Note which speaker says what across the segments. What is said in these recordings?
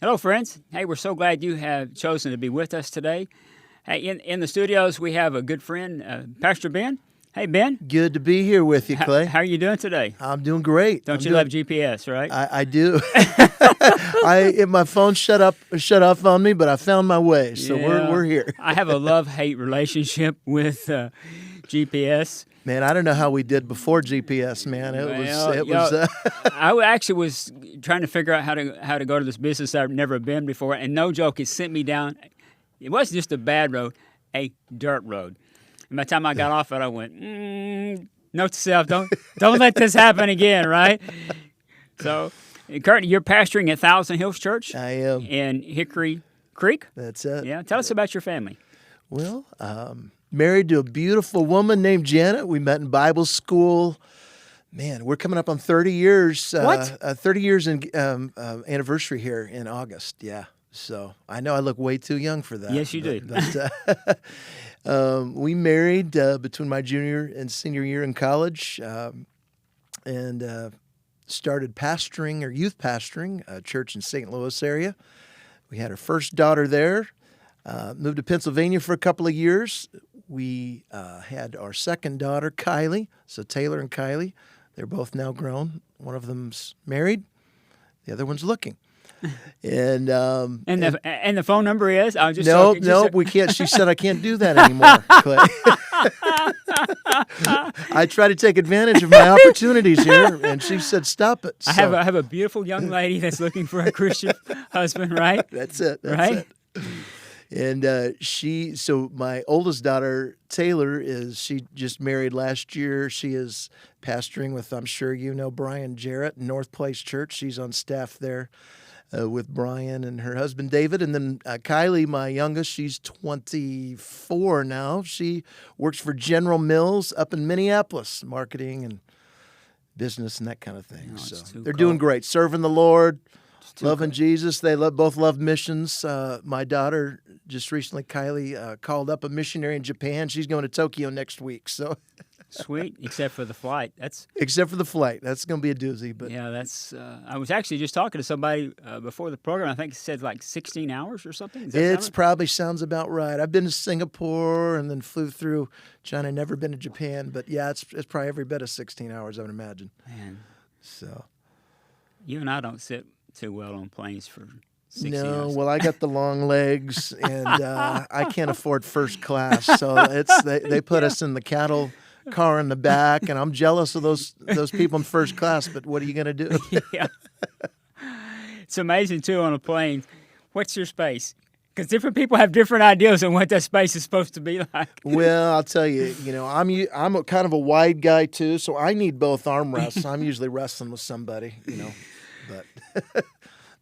Speaker 1: Hello, friends. Hey, we're so glad you have chosen to be with us today. Hey, in the studios, we have a good friend, Pastor Ben. Hey, Ben.
Speaker 2: Good to be here with you, Clay.
Speaker 1: How are you doing today?
Speaker 2: I'm doing great.
Speaker 1: Don't you love GPS, right?
Speaker 2: I do. My phone shut off on me, but I found my way, so we're here.
Speaker 1: I have a love-hate relationship with GPS.
Speaker 2: Man, I don't know how we did before GPS, man.
Speaker 1: I actually was trying to figure out how to go to this business I've never been before, and no joke, it sent me down. It wasn't just a bad road, a dirt road. And by the time I got off it, I went, note to self, don't let this happen again, right? So, Kurt, you're pastoring at Thousand Hills Church.
Speaker 2: I am.
Speaker 1: In Hickory Creek.
Speaker 2: That's it.
Speaker 1: Yeah, tell us about your family.
Speaker 2: Well, married to a beautiful woman named Janet. We met in Bible school. Man, we're coming up on 30 years.
Speaker 1: What?
Speaker 2: 30 years in anniversary here in August. Yeah. So I know I look way too young for that.
Speaker 1: Yes, you do.
Speaker 2: But we married between my junior and senior year in college, and started pastoring or youth pastoring a church in St. Louis area. We had our first daughter there. Moved to Pennsylvania for a couple of years. We had our second daughter, Kylie. So Taylor and Kylie, they're both now grown. One of them's married. The other one's looking. And
Speaker 1: the phone number is?
Speaker 2: Nope, we can't. She said I can't do that anymore, Clay. I try to take advantage of my opportunities here, and she said stop it.
Speaker 1: I have a beautiful young lady that's looking for a Christian husband, right?
Speaker 2: That's it.
Speaker 1: Right?
Speaker 2: And so my oldest daughter, Taylor, she just married last year. She is pastoring with, I'm sure you know, Brian Jarrett, North Place Church. She's on staff there with Brian and her husband, David. And then Kylie, my youngest, she's 24 now. She works for General Mills up in Minneapolis, marketing and business and that kind of thing. So they're doing great, serving the Lord. Loving Jesus. They both love missions. My daughter just recently, Kylie, called up a missionary in Japan. She's going to Tokyo next week. So
Speaker 1: sweet, except for the flight. That's
Speaker 2: going to be a doozy. But
Speaker 1: yeah, that's. I was actually just talking to somebody before the program. I think it said like 16 hours or something.
Speaker 2: It probably sounds about right. I've been to Singapore and then flew through China. Never been to Japan, but yeah, it's probably every bit of 16 hours, I would imagine.
Speaker 1: Man,
Speaker 2: so
Speaker 1: you and I don't sit too well on planes for 60
Speaker 2: No,
Speaker 1: hours.
Speaker 2: well, I got the long legs, and I can't afford first class, so they put us in the cattle car in the back, and I'm jealous of those people in first class. But what are you going to do?
Speaker 1: Yeah, it's amazing too on a plane. What's your space? Because different people have different ideas on what that space is supposed to be like.
Speaker 2: Well, I'll tell you, I'm a kind of a wide guy too, so I need both armrests. I'm usually wrestling with somebody, but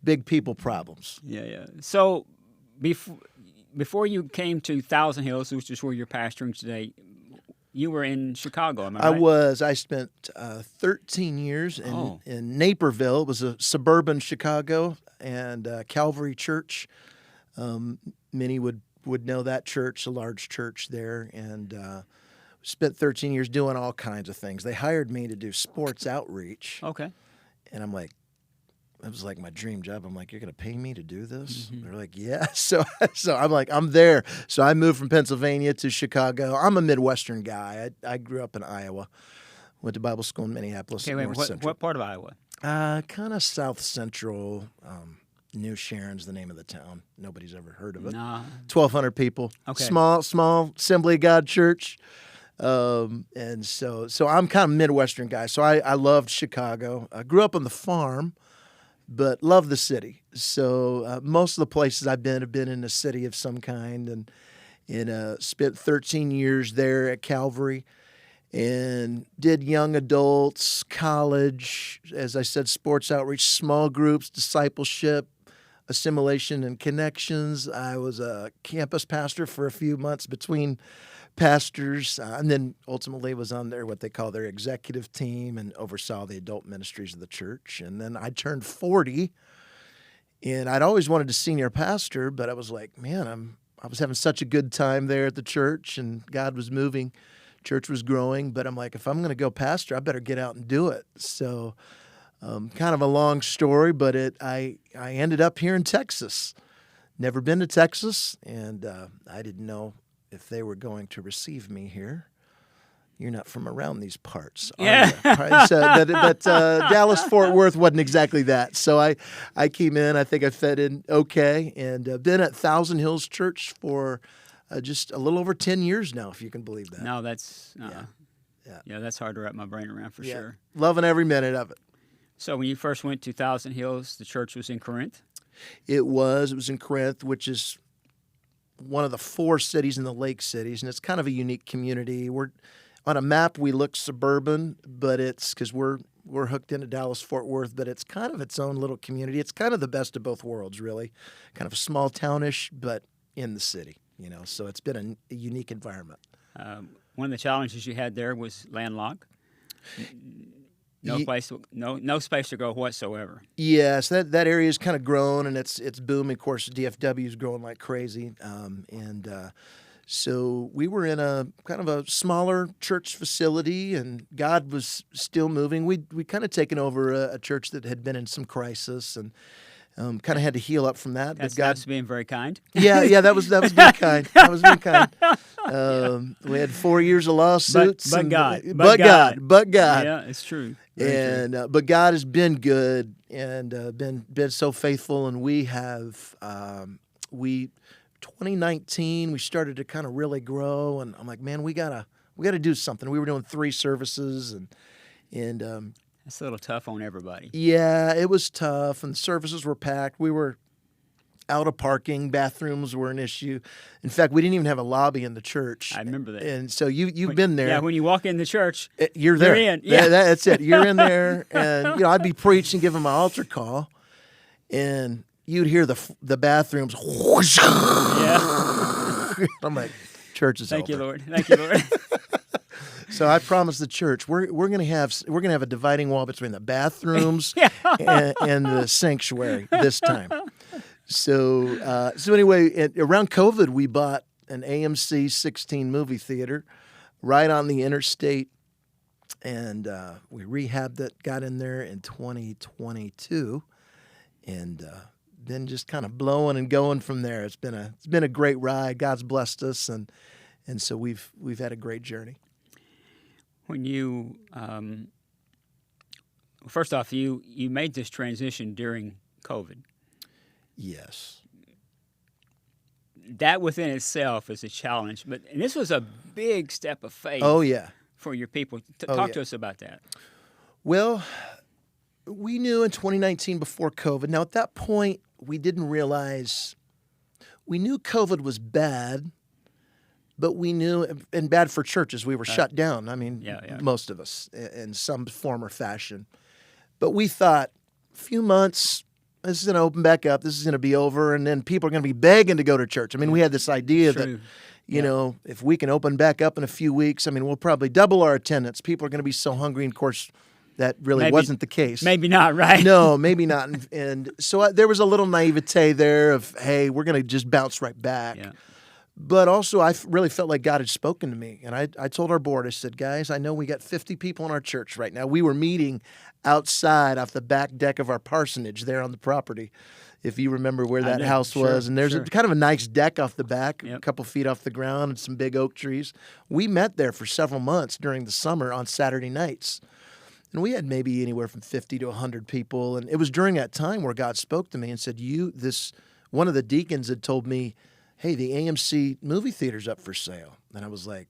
Speaker 2: big people problems.
Speaker 1: Yeah. So before you came to Thousand Hills, which is where you're pastoring today, you were in Chicago, am I right?
Speaker 2: I was. I spent 13 years in Naperville. It was a suburban Chicago, and Calvary Church. Many would know that church, a large church there, and spent 13 years doing all kinds of things. They hired me to do sports outreach.
Speaker 1: Okay.
Speaker 2: And I'm like, that was like my dream job. I'm like, you're going to pay me to do this? Mm-hmm. They're like, yeah. So I'm like, I'm there. So I moved from Pennsylvania to Chicago. I'm a Midwestern guy. I grew up in Iowa. Went to Bible school in Minneapolis.
Speaker 1: Okay, what part of Iowa?
Speaker 2: Kind of south central. New Sharon's the name of the town. Nobody's ever heard of it.
Speaker 1: Nah.
Speaker 2: 1,200 people.
Speaker 1: Okay.
Speaker 2: Small Assembly of God church. And so I'm kind of a Midwestern guy. So I loved Chicago. I grew up on the farm, but love the city. So most of the places I've been have been in a city of some kind, and spent 13 years there at Calvary, and did young adults, college, as I said, sports outreach, small groups, discipleship, assimilation, and connections. I was a campus pastor for a few months between pastors, and then ultimately was on what they call their executive team, and oversaw the adult ministries of the church. And then I turned 40, and I'd always wanted to senior pastor, but I was like, man, I was having such a good time there at the church, and God was moving. Church was growing, but I'm like, if I'm going to go pastor, I better get out and do it. So Kind of a long story, but I ended up here in Texas. Never been to Texas, and I didn't know if they were going to receive me here. You're not from around these parts, are
Speaker 1: Yeah.
Speaker 2: you? But Dallas-Fort Worth wasn't exactly that. So I came in. I think I fit in okay, and been at Thousand Hills Church for just a little over 10 years now, if you can believe that.
Speaker 1: No, that's
Speaker 2: Yeah.
Speaker 1: yeah, that's hard to wrap my brain around for sure.
Speaker 2: Loving every minute of it.
Speaker 1: So when you first went to Thousand Hills, the church was in Corinth?
Speaker 2: It was in Corinth, which is one of the 4 cities in the Lake Cities, and it's kind of a unique community. We're on a map, we look suburban, but it's because we're hooked into Dallas-Fort Worth, but it's kind of its own little community. It's kind of the best of both worlds, really. Kind of small townish, but in the city, So it's been a unique environment.
Speaker 1: One of the challenges you had there was landlocked. No space to go whatsoever.
Speaker 2: Yes, that area has kind of grown, and it's booming. Of course, DFW is growing like crazy, so we were in a kind of a smaller church facility, and God was still moving. We kind of taken over a church that had been in some crisis, and kind of had to heal up from that.
Speaker 1: That's being very kind.
Speaker 2: Yeah, that was being kind. That was being kind. We had 4 years of lawsuits.
Speaker 1: But God.
Speaker 2: Yeah,
Speaker 1: it's true.
Speaker 2: But God has been good and been so faithful, and we have 2019 we started to kind of really grow, and I'm like, man, we gotta do something. We were doing 3 services, and
Speaker 1: it's a little tough on everybody.
Speaker 2: yeah, it was tough, and services were packed. We were out of parking. Bathrooms were an issue. In fact, we didn't even have a lobby in the church.
Speaker 1: I remember that.
Speaker 2: And so you've been there.
Speaker 1: Yeah, when you walk in the church,
Speaker 2: you're there.
Speaker 1: You're in. Yeah.
Speaker 2: That's it. You're in there, and I'd be preaching, giving my altar call, and you'd hear the bathrooms.
Speaker 1: Yeah.
Speaker 2: I'm like, church is
Speaker 1: Thank
Speaker 2: over.
Speaker 1: you, Lord. Thank you, Lord.
Speaker 2: So I promised the church we're gonna have a dividing wall between the bathrooms and the sanctuary this time. So anyway, around COVID, we bought an AMC 16 movie theater right on the interstate, and we rehabbed it, got in there in 2022, and then just kind of blowing and going from there. It's been a great ride. God's blessed us, and so we've had a great journey.
Speaker 1: When you first off, you made this transition during COVID.
Speaker 2: Yes.
Speaker 1: That within itself is a challenge, and this was a big step of faith.
Speaker 2: Oh yeah.
Speaker 1: For your people. Talk to us about that.
Speaker 2: Well, we knew in 2019 before COVID. Now at that point, we didn't realize. We knew COVID was bad, but we knew, and bad for churches. We were shut down. I mean, most of us in some form or fashion. But we thought, a few months, this is going to open back up. This is going to be over, and then people are going to be begging to go to church. I mean, we had this idea that, if we can open back up in a few weeks, I mean, we'll probably double our attendance. People are going to be so hungry, and of course, that really wasn't the case.
Speaker 1: Maybe not, right?
Speaker 2: No, maybe not. And so there was a little naivete there of, hey, we're going to just bounce right back.
Speaker 1: Yeah.
Speaker 2: But also, I really felt like God had spoken to me. And I told our board, I said, guys, I know we got 50 people in our church right now. We were meeting outside off the back deck of our parsonage there on the property, if you remember where that house was. And there's kind of a nice deck off the back, a couple feet off the ground, and some big oak trees. We met there for several months during the summer on Saturday nights. And we had maybe anywhere from 50 to 100 people. And it was during that time where God spoke to me and said, one of the deacons had told me, hey, the AMC movie theater's up for sale. And I was like,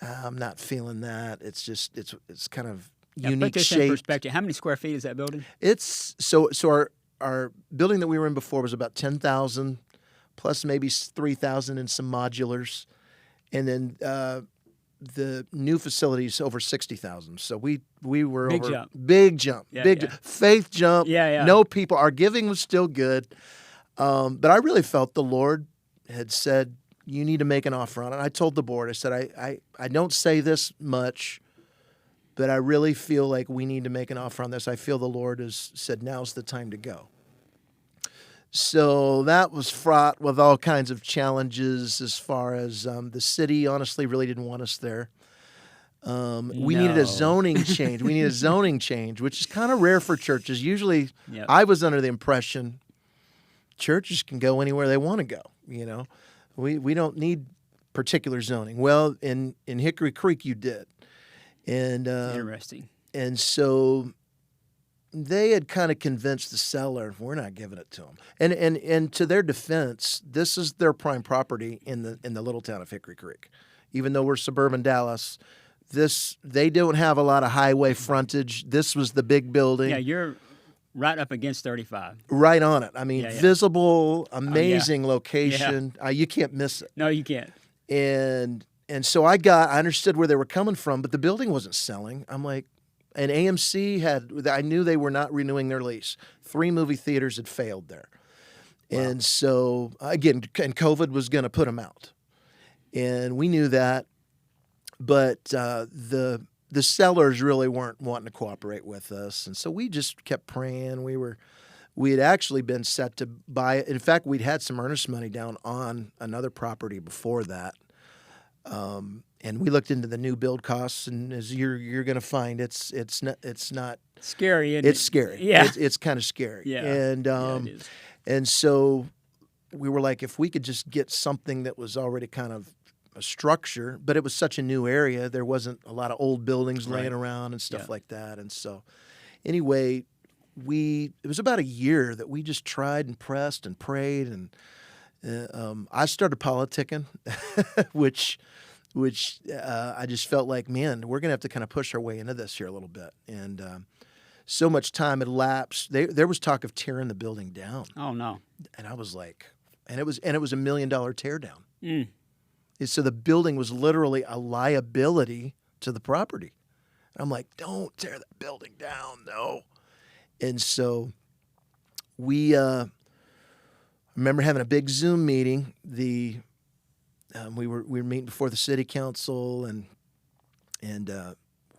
Speaker 2: I'm not feeling that. It's just, it's kind of unique
Speaker 1: put this
Speaker 2: shape.
Speaker 1: in perspective. How many square feet is that building?
Speaker 2: It's, so our building that we were in before was about 10,000, plus maybe 3,000 in some modulars. And then the new facility is over 60,000. So we were
Speaker 1: big
Speaker 2: over.
Speaker 1: Jump.
Speaker 2: Big jump. Faith jump.
Speaker 1: Yeah.
Speaker 2: No people. Our giving was still good. But I really felt the Lord had said, you need to make an offer on it. I told the board, I said, I don't say this much, but I really feel like we need to make an offer on this. I feel the Lord has said, now's the time to go. So that was fraught with all kinds of challenges as far as the city honestly really didn't want us there. We needed a zoning change. We needed a zoning change, which is kind of rare for churches. Usually,
Speaker 1: Yep.
Speaker 2: I was under the impression churches can go anywhere they want to go. You know, we don't need particular zoning. Well, in Hickory Creek, you did, and
Speaker 1: Interesting.
Speaker 2: and so they had kind of convinced the seller we're not giving it to them. And to their defense, this is their prime property in the little town of Hickory Creek, even though we're suburban Dallas. They don't have a lot of highway frontage. This was the big building.
Speaker 1: Yeah, you're right up against 35.
Speaker 2: Right on it. I mean,
Speaker 1: Yeah.
Speaker 2: visible, amazing location. You can't miss it.
Speaker 1: No, you can't.
Speaker 2: And so I understood where they were coming from, but the building wasn't selling. I'm like, and AMC I knew they were not renewing their lease. 3 movie theaters had failed there. Wow. And so, again, and COVID was going to put them out. And we knew that. But the sellers really weren't wanting to cooperate with us, and so we just kept praying. We had actually been set to buy it. In fact, we'd had some earnest money down on another property before that, and we looked into the new build costs. And as you're going to find, it's not
Speaker 1: scary.
Speaker 2: It's scary.
Speaker 1: Yeah,
Speaker 2: it's kind of scary.
Speaker 1: Yeah,
Speaker 2: and
Speaker 1: it is.
Speaker 2: And so we were like, if we could just get something that was already kind of a structure, but it was such a new area. There wasn't a lot of old buildings laying around and stuff like that. And so anyway, it was about a year that we just tried and pressed and prayed. And I started politicking, which I just felt like, man, we're going to have to kind of push our way into this here a little bit. And so much time had elapsed. There was talk of tearing the building down.
Speaker 1: Oh, no.
Speaker 2: And I was like, and it was $1 million tear down.
Speaker 1: Mm.
Speaker 2: So the building was literally a liability to the property. And I'm like, don't tear that building down, no. And so we remember having a big Zoom meeting. We were meeting before the city council, and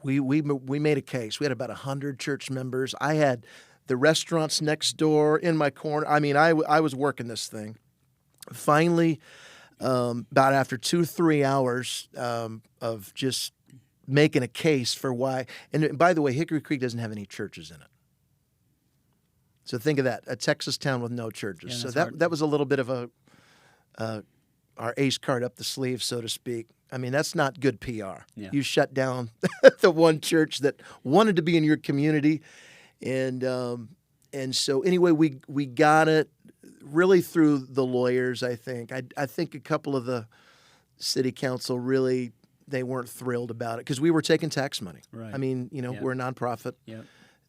Speaker 2: we made a case. We had about 100 church members. I had the restaurants next door in my corner. I mean, I was working this thing. Finally, about after 2-3 hours of just making a case for why. And by the way, Hickory Creek doesn't have any churches in it. So think of that, a Texas town with no churches.
Speaker 1: Yeah,
Speaker 2: so
Speaker 1: hard.
Speaker 2: that was a little bit of our ace card up the sleeve, so to speak. I mean, that's not good PR.
Speaker 1: Yeah.
Speaker 2: You shut down the one church that wanted to be in your community. And so anyway, we got it really through the lawyers, I think. I think a couple of the city council really, they weren't thrilled about it because we were taking tax money.
Speaker 1: Right.
Speaker 2: I mean, we're a nonprofit.
Speaker 1: Yeah.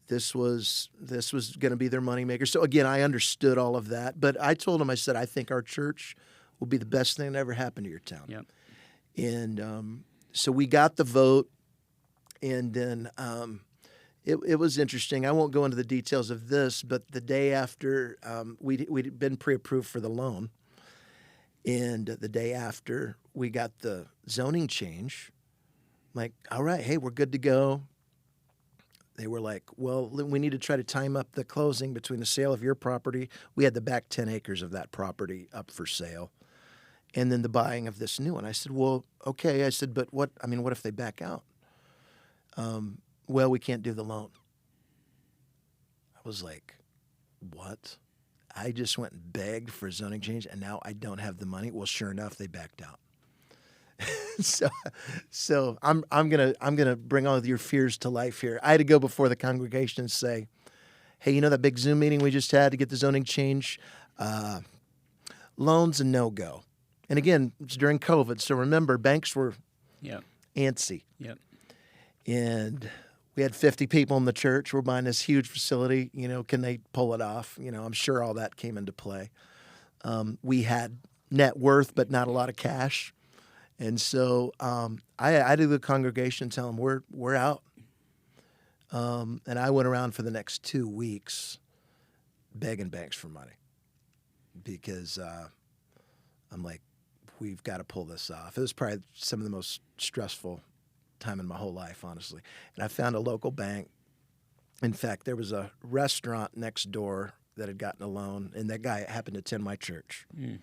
Speaker 2: This was going to be their moneymaker. So again, I understood all of that, but I told them, I said, I think our church will be the best thing that ever happened to your town.
Speaker 1: Yep.
Speaker 2: And so we got the vote, and then it was interesting. I won't go into the details of this, but the day after, we'd been pre-approved for the loan, and the day after we got the zoning change, I'm like, all right, hey, we're good to go. They were like, well, we need to try to time up the closing between the sale of your property. We had the back 10 acres of that property up for sale, and then the buying of this new one. I said, well, okay. I said, but what if they back out? Well, we can't do the loan. I was like, what? I just went and begged for a zoning change, and now I don't have the money. Well, sure enough, they backed out. So I'm gonna bring all of your fears to life here. I had to go before the congregation and say, hey, that big Zoom meeting we just had to get the zoning change? Loans a no-go. And again, it's during COVID, so remember, banks were antsy.
Speaker 1: Yep.
Speaker 2: And we had 50 people in the church. We're buying this huge facility. Can they pull it off? I'm sure all that came into play. We had net worth, but not a lot of cash. And so I had to the congregation tell them we're out. And I went around for the next 2 weeks begging banks for money because I'm like, we've got to pull this off. It was probably some of the most stressful time in my whole life, honestly. And I found a local bank. In fact, there was a restaurant next door that had gotten a loan, and that guy happened to attend my church. Mm.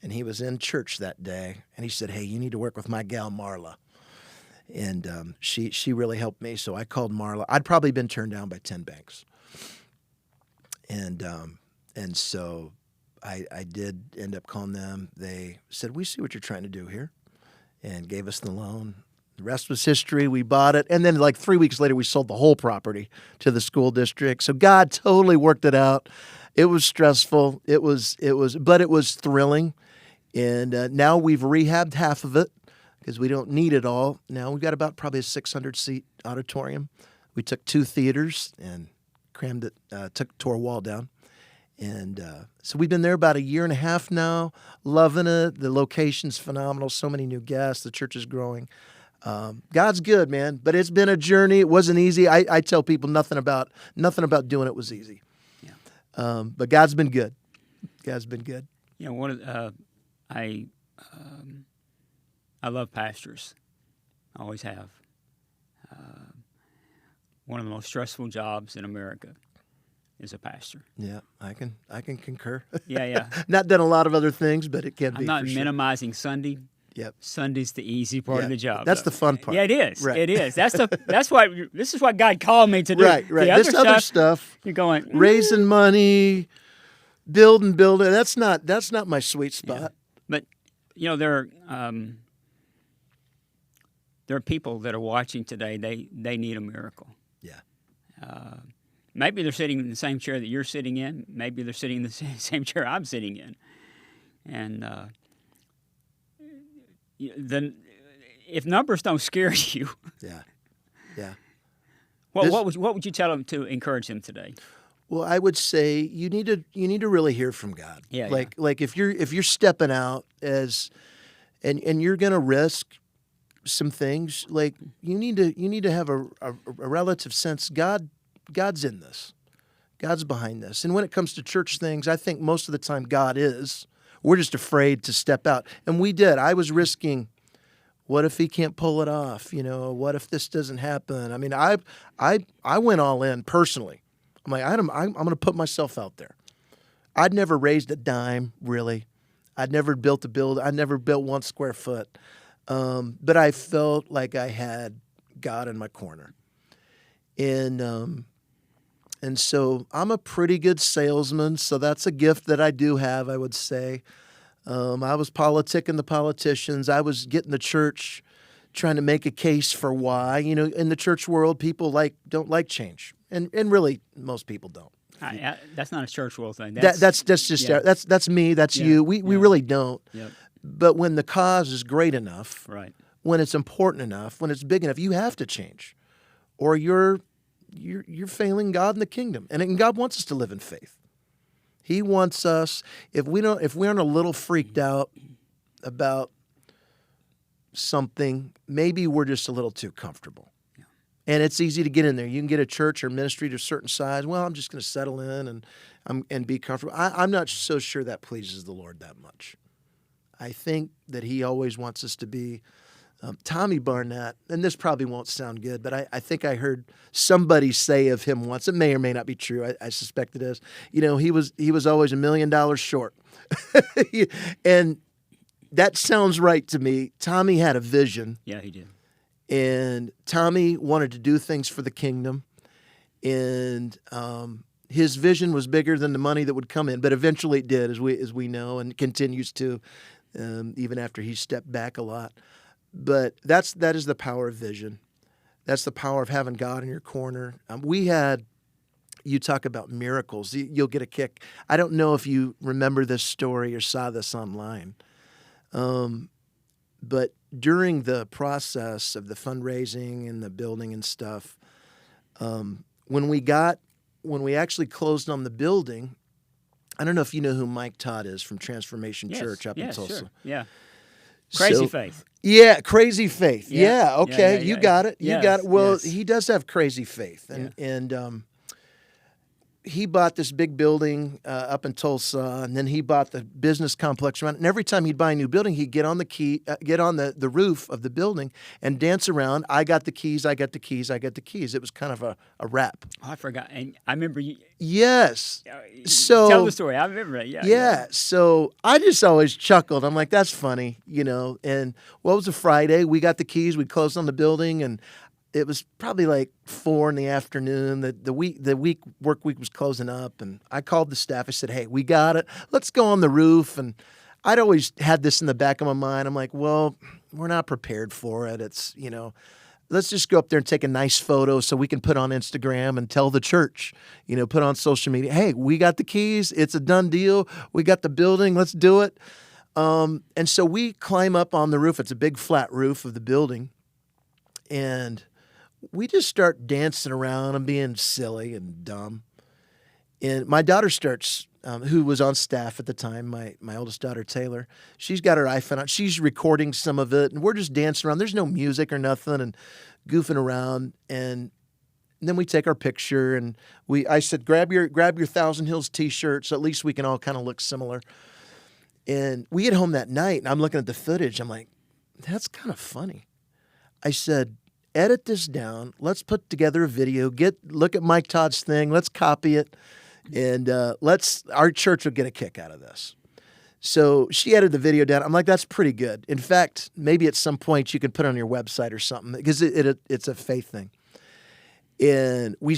Speaker 2: And he was in church that day, and he said, hey, you need to work with my gal Marla. And she really helped me. So I called Marla. I'd probably been turned down by 10 banks. And so I did end up calling them. They said, we see what you're trying to do here, and gave us the loan. The rest was history. We bought it. And then like 3 weeks later, we sold the whole property to the school district. So God totally worked it out. It was stressful. But it was thrilling. And now we've rehabbed half of it because we don't need it all. Now we've got about probably a 600-seat auditorium. We took 2 theaters and crammed it, tore a wall down. And so we've been there about a year and a half now, loving it. The location's phenomenal. So many new guests. The church is growing. God's good, man. But it's been a journey. It wasn't easy. I tell people nothing about doing it was easy. Yeah. But God's been good. God's been good.
Speaker 1: You know, I love pastors. I always have. One of the most stressful jobs in America is a pastor.
Speaker 2: Yeah, I can concur.
Speaker 1: Yeah.
Speaker 2: Not done a lot of other things, but it can be.
Speaker 1: I'm not
Speaker 2: for
Speaker 1: minimizing Sunday.
Speaker 2: Yep.
Speaker 1: Sunday's the easy part of the job.
Speaker 2: That's the fun part.
Speaker 1: Yeah, it is.
Speaker 2: Right.
Speaker 1: It is. That's why this is what God called me to do.
Speaker 2: Right.
Speaker 1: The
Speaker 2: other stuff.
Speaker 1: You're going
Speaker 2: raising money, building. That's not my sweet spot.
Speaker 1: Yeah. But you know, there are people that are watching today. They need a miracle.
Speaker 2: Yeah.
Speaker 1: Maybe they're sitting in the same chair that you're sitting in. Maybe they're sitting in the same chair I'm sitting in. And then, if numbers don't scare you,
Speaker 2: yeah.
Speaker 1: What would you tell them to encourage them today?
Speaker 2: Well, I would say you need to really hear from God.
Speaker 1: Yeah.
Speaker 2: Like if you're stepping out and you're going to risk some things, like you need to have a relative sense God's in this. God's behind this. And when it comes to church things, I think most of the time God is. We're just afraid to step out. And we did. I was risking, what if he can't pull it off? You know, what if this doesn't happen? I mean, I went all in personally. I'm like, I'm going to put myself out there. I'd never raised a dime, really. I'd never built a building. I'd never built 1 square foot. But I felt like I had God in my corner. And so I'm a pretty good salesman, so that's a gift that I do have, I would say. I was politicking the politicians. I was getting the church, trying to make a case for why. You know, in the church world, people don't like change, and really most people don't.
Speaker 1: That's not a church world thing.
Speaker 2: That's me. That's you. We really don't.
Speaker 1: Yep.
Speaker 2: But when the cause is great enough,
Speaker 1: right,
Speaker 2: when it's important enough, when it's big enough, you have to change, or you're failing God in the kingdom. And God wants us to live in faith. He wants us, if we aren't a little freaked out about something, maybe we're just a little too comfortable. Yeah. And it's easy to get in there. You can get a church or ministry to a certain size. Well, I'm just going to settle in and be comfortable. I'm not so sure that pleases the Lord that much. I think that he always wants us to be Tommy Barnett, and this probably won't sound good, but I think I heard somebody say of him once, it may or may not be true, I suspect it is, you know, he was always $1 million short. And that sounds right to me. Tommy had a vision.
Speaker 1: Yeah, he did.
Speaker 2: And Tommy wanted to do things for the kingdom. And his vision was bigger than the money that would come in, but eventually it did, as we know, and continues to, even after he stepped back a lot. But that is the power of vision. That's the power of having God in your corner. You talk about miracles. You'll get a kick. I don't know if you remember this story or saw this online. But during the process of the fundraising and the building and stuff, when we actually closed on the building, I don't know if you know who Mike Todd is from Transformation Church up in Tulsa.
Speaker 1: Sure. Yeah. Crazy faith.
Speaker 2: Yeah, crazy faith. Yeah, okay.
Speaker 1: Yeah,
Speaker 2: you got it. You got it. Well,
Speaker 1: yes.
Speaker 2: he does have crazy faith. And he bought this big building up in Tulsa, and then he bought the business complex around it. And every time he'd buy a new building, he'd get on the roof of the building and dance around. I got the keys. I got the keys. I got the keys. It was kind of a rap.
Speaker 1: Oh, I forgot. And I remember you.
Speaker 2: Yes. So
Speaker 1: tell the story. I remember it. Yeah.
Speaker 2: Yeah. So I just always chuckled. I'm like, that's funny, And what was a Friday? We got the keys. We closed on the building, and it was probably like 4 p.m. The work week was closing up, and I called the staff. I said, "Hey, we got it. Let's go on the roof." And I'd always had this in the back of my mind. I'm like, "Well, we're not prepared for it. It's let's just go up there and take a nice photo so we can put on Instagram and tell the church, put on social media. Hey, we got the keys. It's a done deal. We got the building. Let's do it." And so we climb up on the roof. It's a big flat roof of the building, and we just start dancing around and being silly and dumb. And my daughter starts, who was on staff at the time, my oldest daughter, Taylor, she's got her iPhone out. She's recording some of it, and we're just dancing around. There's no music or nothing, and goofing around. And then we take our picture, and I said, grab your Thousand Hills T-shirt so at least we can all kind of look similar. And we get home that night, and I'm looking at the footage. I'm like, that's kind of funny. I said, edit this down. Let's put together a video. Look at Mike Todd's thing. Let's copy it, and our church will get a kick out of this. So she edited the video down. I'm like, that's pretty good. In fact, maybe at some point you could put it on your website or something because it's a faith thing. And we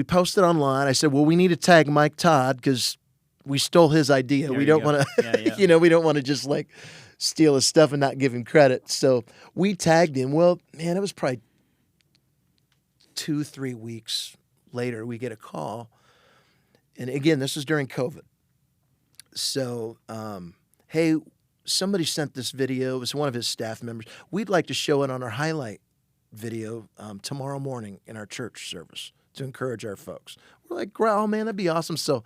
Speaker 2: posted online. I said, well, we need to tag Mike Todd because we stole his idea. We don't want to, we don't want to just like steal his stuff and not give him credit. So we tagged him. Well, man, it was probably 2-3 weeks later, we get a call. And again, this was during COVID. So, hey, somebody sent this video. It was one of his staff members. We'd like to show it on our highlight video tomorrow morning in our church service to encourage our folks. We're like, oh, man, that'd be awesome. So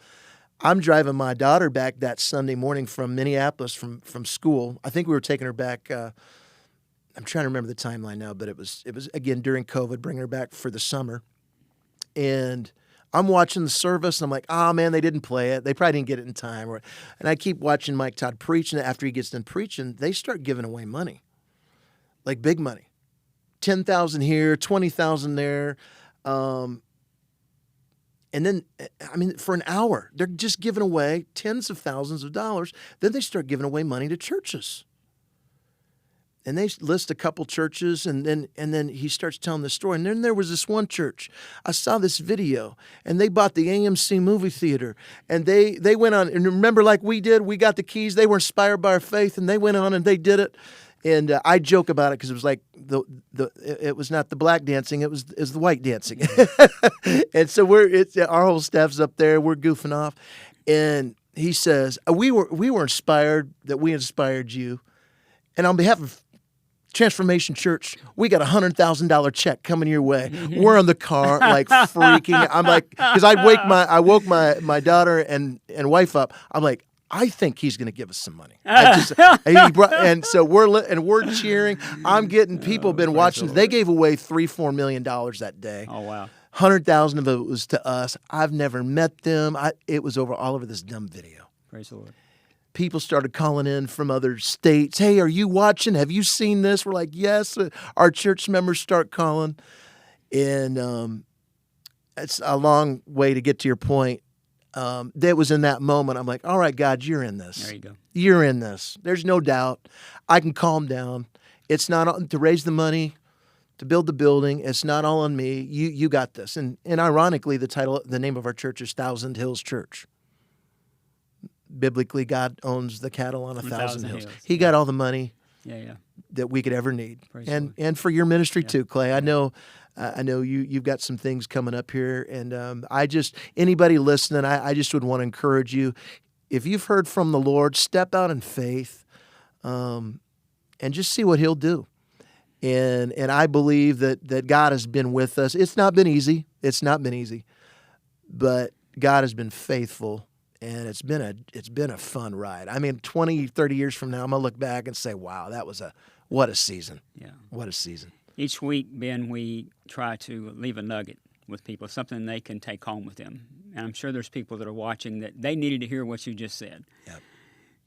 Speaker 2: I'm driving my daughter back that Sunday morning from Minneapolis from school. I think we were taking her back. I'm trying to remember the timeline now, but it was again during COVID, bringing her back for the summer. And I'm watching the service, and I'm like, oh, man, they didn't play it. They probably didn't get it in time. And I keep watching Mike Todd preach, and after he gets done preaching, they start giving away money, like big money. 10,000 here, 20,000 there. And then, for an hour, they're just giving away tens of thousands of dollars. Then they start giving away money to churches. And they list a couple churches, and then he starts telling the story. And then there was this one church. I saw this video, and they bought the AMC movie theater. And they went on, and remember like we did, we got the keys. They were inspired by our faith, and they went on and they did it. And I joke about it because it was like it was not the black dancing, it was the white dancing. And so our whole staff's up there, we're goofing off, and he says, we were inspired that we inspired you, and on behalf of Transformation Church, we got $100,000 check coming your way. We're in the car like freaking. I'm like, because I woke my daughter and wife up. I'm like, I think he's going to give us some money. And so we're cheering. I'm getting people been watching. They gave away $3-4 million that day.
Speaker 1: Oh wow!
Speaker 2: 100,000 of it was to us. I've never met them. It was all over this dumb video.
Speaker 1: Praise the Lord. People
Speaker 2: started calling in from other states. Hey, are you watching? Have you seen this? We're like, yes. Our church members start calling, and it's a long way to get to your point. That was in that moment. I'm like, all right, God, you're in this.
Speaker 1: There you go.
Speaker 2: You're in this. There's no doubt. I can calm down. It's not to raise the money, to build the building. It's not all on me. You got this. And ironically, the name of our church is Thousand Hills Church. Biblically, God owns the cattle on a thousand hills. He got all the money that we could ever need. And for your ministry too, Clay. I know you've got some things coming up here, and anybody listening, I just would want to encourage you. If you've heard from the Lord, step out in faith, and just see what He'll do. And I believe that God has been with us. It's not been easy. But God has been faithful, and it's been a fun ride. 20, 30 years from now, I'm gonna look back and say, wow, what a season.
Speaker 1: Yeah.
Speaker 2: What a season.
Speaker 1: Each week, Ben, we try to leave a nugget with people, something they can take home with them. And I'm sure there's people that are watching that they needed to hear what you just said.
Speaker 2: Yep.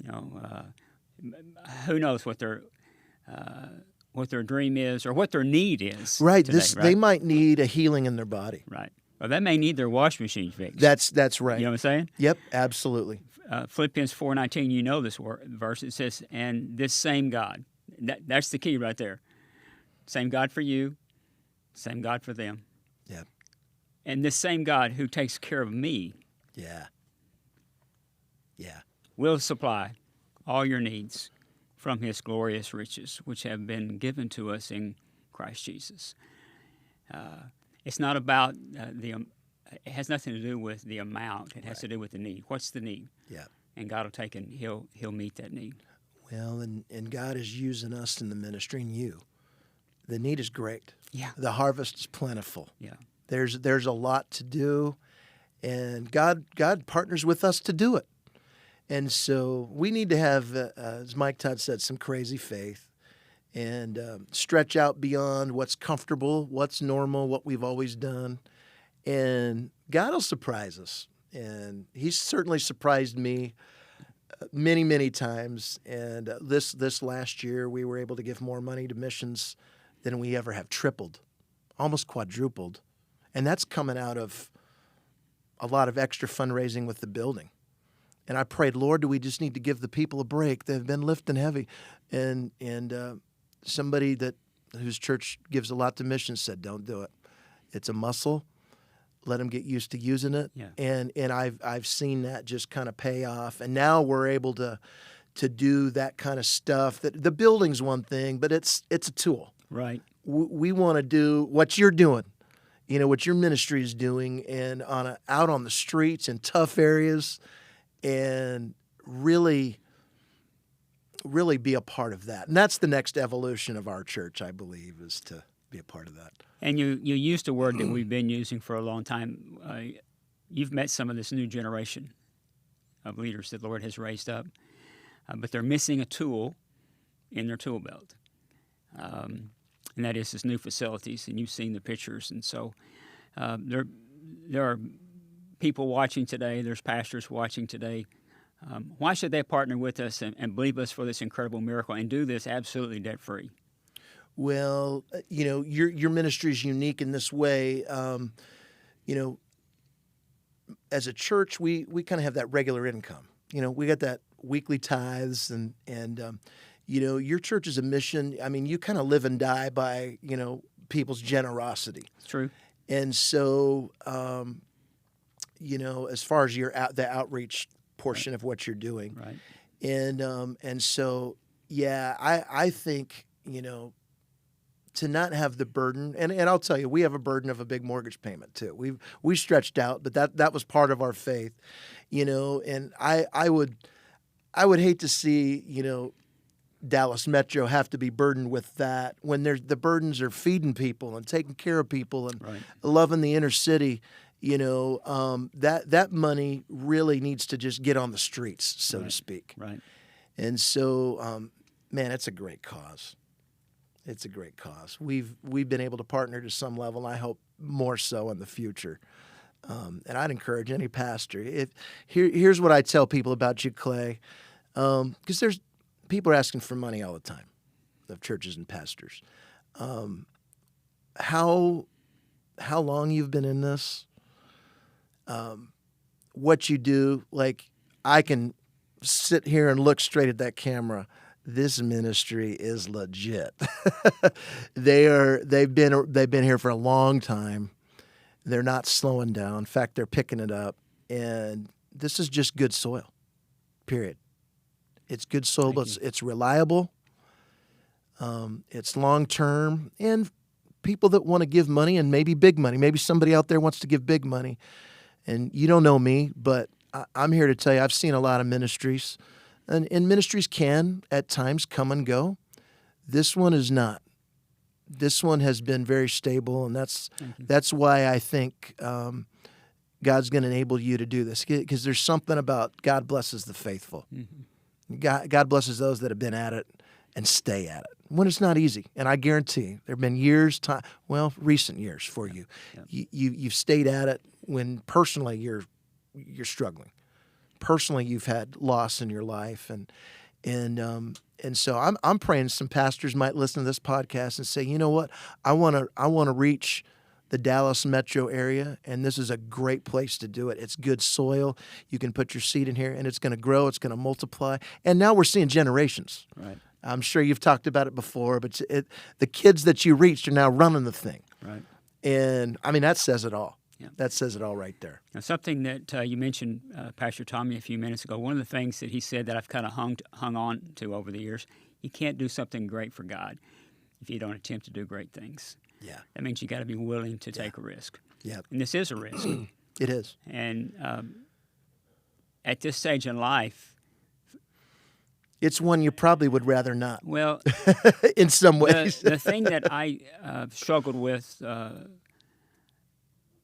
Speaker 1: You know, who knows what their dream is or what their need is.
Speaker 2: Right.
Speaker 1: Today, right?
Speaker 2: They might need a healing in their body.
Speaker 1: Right. Or they may need their washing machine fixed.
Speaker 2: That's right.
Speaker 1: You know what I'm saying?
Speaker 2: Yep, absolutely.
Speaker 1: Philippians 4:19, you know this verse. It says, and this same God, that's the key right there. Same God for you, same God for them.
Speaker 2: Yep.
Speaker 1: And this same God who takes care of me
Speaker 2: Yeah. Yeah.
Speaker 1: will supply all your needs from his glorious riches, which have been given to us in Christ Jesus. It's not about it has nothing to do with the amount. It has to do with the need. What's the need?
Speaker 2: Yeah.
Speaker 1: And God will take and he'll meet that need.
Speaker 2: Well, and God is using us in the ministry and you. The need is great.
Speaker 1: Yeah.
Speaker 2: The harvest is plentiful.
Speaker 1: Yeah.
Speaker 2: There's a lot to do, and God partners with us to do it. And so we need to have, as Mike Todd said, some crazy faith and stretch out beyond what's comfortable, what's normal, what we've always done. And God will surprise us. And he's certainly surprised me many, many times. And this last year, we were able to give more money to missions than we ever have, tripled, almost quadrupled. And that's coming out of a lot of extra fundraising with the building. And I prayed, Lord, do we just need to give the people a break? They've been lifting heavy. And somebody whose church gives a lot to missions said, don't do it. It's a muscle. Let them get used to using it.
Speaker 1: Yeah.
Speaker 2: And I've seen that just kind of pay off. And now we're able to do that kind of stuff. That the building's one thing, but it's a tool.
Speaker 1: Right.
Speaker 2: We want to do what you're doing, what your ministry is doing, and out on the streets in tough areas, and really be a part of that. And that's the next evolution of our church, I believe, is to be a part of that.
Speaker 1: And you used a word that we've been using for a long time. You've met some of this new generation of leaders that the Lord has raised up, but they're missing a tool in their tool belt. And that is his new facilities, and you've seen the pictures. And so there are people watching today, there's pastors watching today. Why should they partner with us and believe us for this incredible miracle and do this absolutely debt-free?
Speaker 2: Well, your ministry is unique in this way. As a church, we kind of have that regular income. We got that weekly tithes, and your church is a mission. I mean, you kind of live and die by, people's generosity.
Speaker 1: It's true.
Speaker 2: And so, as far as the outreach portion of what you're doing.
Speaker 1: Right.
Speaker 2: And so, yeah, I think, to not have the burden, and I'll tell you, we have a burden of a big mortgage payment too. We stretched out, but that was part of our faith, and I would hate to see, Dallas Metro have to be burdened with that when the burdens are feeding people and taking care of people and
Speaker 1: Right.
Speaker 2: loving the inner city. That money really needs to just get on the streets, so
Speaker 1: Right.
Speaker 2: to speak.
Speaker 1: Right.
Speaker 2: And so, man, it's a great cause. It's a great cause. We've been able to partner to some level, and I hope more so in the future. And I'd encourage any pastor. Here's what I tell people about you, Clay, because there's people are asking for money all the time, of churches and pastors. How long you've been in this? What you do? Like, I can sit here and look straight at that camera. This ministry is legit. They've been here for a long time. They're not slowing down. In fact, they're picking it up. And this is just good soil. Period. It's good soil, but it's reliable. It's long term, and people that want to give money, and maybe big money. Maybe somebody out there wants to give big money, and you don't know me, but I'm here to tell you I've seen a lot of ministries. And ministries can, at times, come and go. This one is not. This one has been very stable, and that's why I think God's going to enable you to do this, because there's something about God blesses the faithful.
Speaker 1: Mm-hmm.
Speaker 2: God blesses those that have been at it and stay at it when it's not easy. And I guarantee there have been recent years for you. You've stayed at it when personally you're struggling. Personally, you've had loss in your life, and so I'm praying some pastors might listen to this podcast and say, you know what, I want to reach the Dallas metro area, and this is a great place to do it. It's good soil. You can put your seed in here, and it's going to grow. It's going to multiply. And now we're seeing generations.
Speaker 1: Right.
Speaker 2: I'm sure you've talked about it before, but the kids that you reached are now running the thing.
Speaker 1: Right.
Speaker 2: And, I mean, that says it all.
Speaker 1: Yeah.
Speaker 2: That says it all right there.
Speaker 1: Now, something that you mentioned, Pastor Tommy, a few minutes ago, one of the things that he said that I've kind of hung on to over the years, you can't do something great for God if you don't attempt to do great things.
Speaker 2: Yeah.
Speaker 1: That means you got to be willing to take a risk.
Speaker 2: Yeah.
Speaker 1: And this is a risk.
Speaker 2: It is.
Speaker 1: And at this stage in life,
Speaker 2: it's one you probably would rather not.
Speaker 1: Well,
Speaker 2: in some ways.
Speaker 1: The thing that I struggled with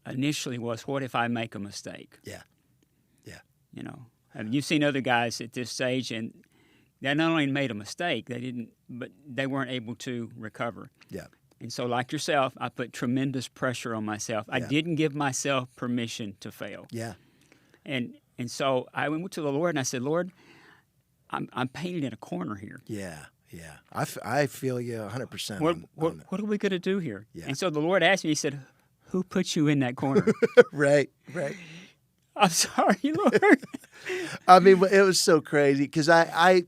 Speaker 1: initially was, what if I make a mistake?
Speaker 2: Yeah. Yeah.
Speaker 1: You know, I mean, you've seen other guys at this stage, and they not only made a mistake, but they weren't able to recover.
Speaker 2: Yeah.
Speaker 1: And so, like yourself, I put tremendous pressure on myself. I didn't give myself permission to fail.
Speaker 2: Yeah.
Speaker 1: And so I went to the Lord and I said, Lord, I'm painted in a corner here.
Speaker 2: Yeah. Yeah. I feel you 100%.
Speaker 1: What are we going to do here?
Speaker 2: Yeah.
Speaker 1: And so the Lord asked me, he said, who put you in that corner?
Speaker 2: Right.
Speaker 1: I'm sorry, Lord.
Speaker 2: I mean, it was so crazy because I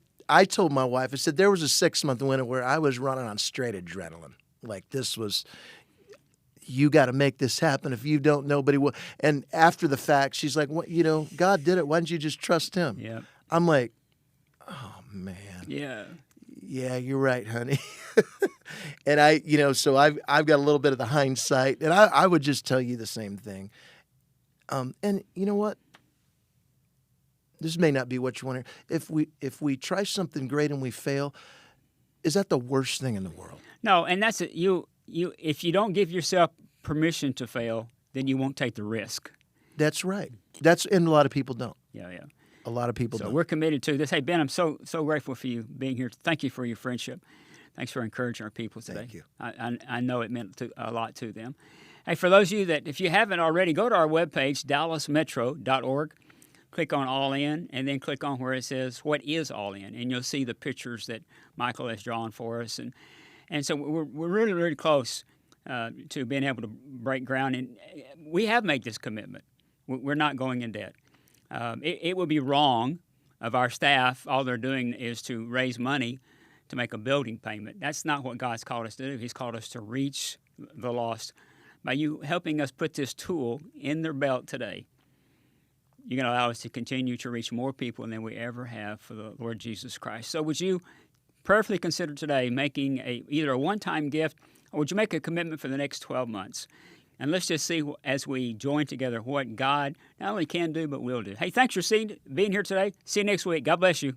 Speaker 2: told my wife, I said, there was a 6-month window where I was running on straight adrenaline. Like, this was, you got to make this happen. If you don't, nobody will. And after the fact, she's like, "What? You know, God did it. Why don't you just trust Him?"
Speaker 1: Yeah.
Speaker 2: I'm like, oh, man.
Speaker 1: Yeah.
Speaker 2: Yeah, you're right, honey. And so I've got a little bit of the hindsight, and I would just tell you the same thing. And you know what? This may not be what you want to hear. If we try something great and we fail, is that the worst thing in the world?
Speaker 1: No, and that's it. If you don't give yourself permission to fail, then you won't take the risk.
Speaker 2: That's right. And a lot of people don't.
Speaker 1: Yeah.
Speaker 2: A lot of people
Speaker 1: So
Speaker 2: don't.
Speaker 1: we're committed to this. Hey, Ben, I'm so grateful for you being here. Thank you for your friendship. Thanks for encouraging our people today.
Speaker 2: Thank you.
Speaker 1: I know it meant a lot to them. Hey, for those of you that, if you haven't already, go to our webpage, dallasmetro.org. Click on All In, and then click on where it says, What is All In? And you'll see the pictures that Michael has drawn for us. And so we're really, really close to being able to break ground. And we have made this commitment. We're not going in debt. It would be wrong of our staff. All they're doing is to raise money to make a building payment. That's not what God's called us to do. He's called us to reach the lost. By you helping us put this tool in their belt today, you're going to allow us to continue to reach more people than we ever have for the Lord Jesus Christ. So would you prayerfully consider today making either a one-time gift, or would you make a commitment for the next 12 months? And let's just see, as we join together, what God not only can do, but will do. Hey, thanks for being here today. See you next week. God bless you.